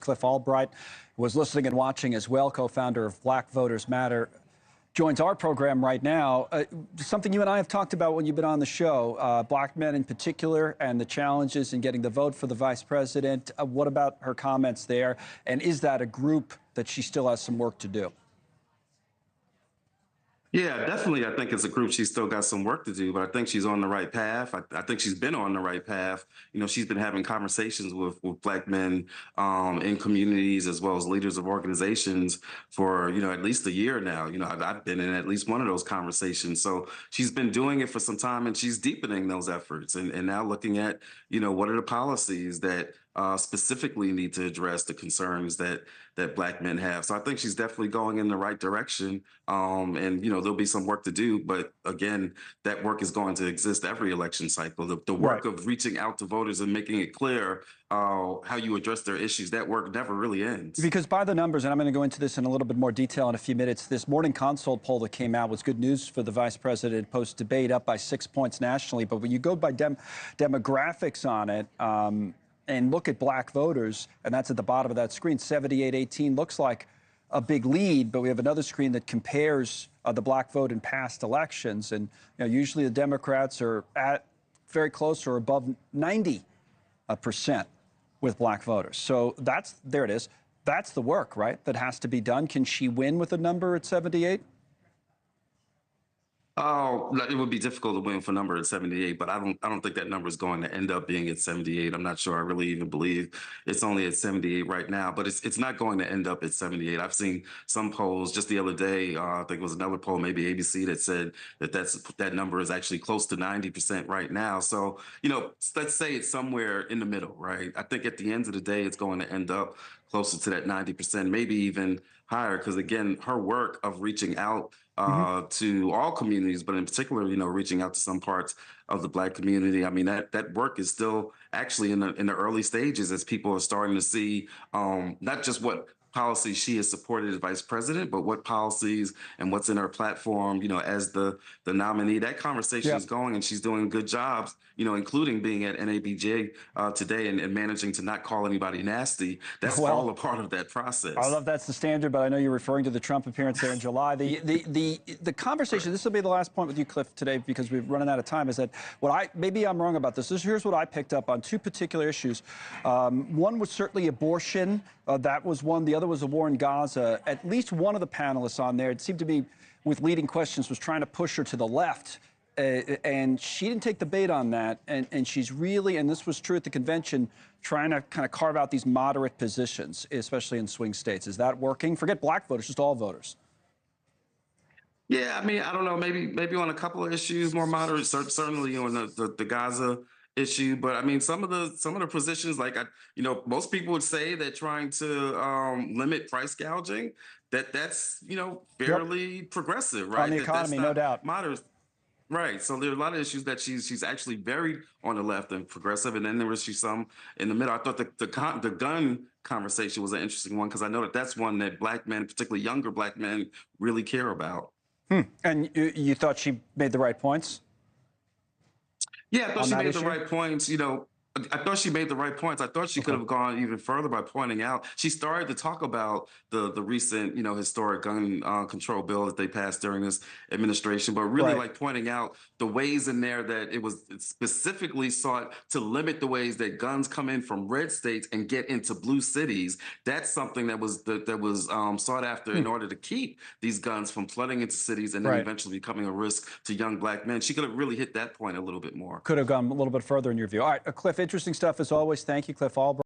Cliff Albright was listening and watching as well, co-founder of Black Voters Matter, joins our program right now. Something you and I have talked about when you've been on the show, black men in particular, and the challenges in getting the vote for the vice president. What about her comments there? And is that a group that she still has some work to do? Yeah, definitely. I think as a group, she's still got some work to do, but I think she's on the right path. I think she's been on the right path. She's been having conversations with black men in communities as well as leaders of organizations for, at least a year now. I've been in at least one of those conversations. So she's been doing it for some time and she's deepening those efforts and now looking at, what are the policies that specifically need to address the concerns that black men have. So I think she's definitely going in the right direction. And there'll be some work to do, but again, that work is going to exist every election cycle. The work Right. of reaching out to voters and making it clear how you address their issues, that work never really ends. Because by the numbers, and I'm going to go into this in a little bit more detail in a few minutes, this morning consult poll that came out was good news for the vice president post-debate, up by 6 points nationally. But when you go by demographics on it, and look at black voters, and that's at the bottom of that screen, 78-18 looks like a big lead, but we have another screen that compares the black vote in past elections. And usually the Democrats are at very close or above 90% with black voters. So there it is. That's the work, right, that has to be done. Can she win with a number at 78? Oh, it would be difficult to win with a number at 78, but I don't think that number is going to end up being at 78. I'm not sure I really even believe it's only at 78 right now, but it's not going to end up at 78. I've seen some polls just the other day. I think it was another poll, maybe ABC, that said that number is actually close to 90% right now. So, let's say it's somewhere in the middle, right? I think at the end of the day, it's going to end up closer to that 90%, maybe even higher, because again, her work of reaching out to all communities, but in particular, reaching out to some parts of the black community. I mean, that work is still actually in the early stages as people are starting to see not just what policies she has supported as vice president, but what policies and what's in her platform, as the nominee. That conversation is going, and she's doing good jobs, including being at NABJ today and managing to not call anybody nasty. That's all a part of that process. I love that's the standard, but I know you're referring to the Trump appearance there in July. The conversation, this will be the last point with you, Cliff, today, because we're running out of time, is that maybe I'm wrong about this. Here's what I picked up on two particular issues. One was certainly abortion. That was one. The other was the war in Gaza. At least one of the panelists on there, it seemed to be, with leading questions, was trying to push her to the left. And she didn't take the bait on that. And she's really, and this was true at the convention, trying to kind of carve out these moderate positions, especially in swing states. Is that working? Forget black voters, just all voters. Yeah, I mean, I don't know, maybe on a couple of issues more moderate, certainly on the Gaza issue, but I mean, some of the positions, like most people would say that trying to limit price gouging, that's fairly progressive, right? On the economy, no doubt. Moderate. Right. So there are a lot of issues that she's actually very on the left and progressive, and then there was some in the middle. I thought the gun conversation was an interesting one, because I know that's one that black men, particularly younger black men, really care about. And you thought she made the right points? Yeah, I thought she made the right points. I thought she made the right points. I thought she could have gone even further by pointing out. She started to talk about the recent, historic gun control bill that they passed during this administration, but really like pointing out the ways in there that it specifically sought to limit the ways that guns come in from red states and get into blue cities. That's something that was sought after in order to keep these guns from flooding into cities and then eventually becoming a risk to young black men. She could have really hit that point a little bit more. Could have gone a little bit further in your view. All right, Cliff, interesting stuff as always. Thank you, Cliff Albright.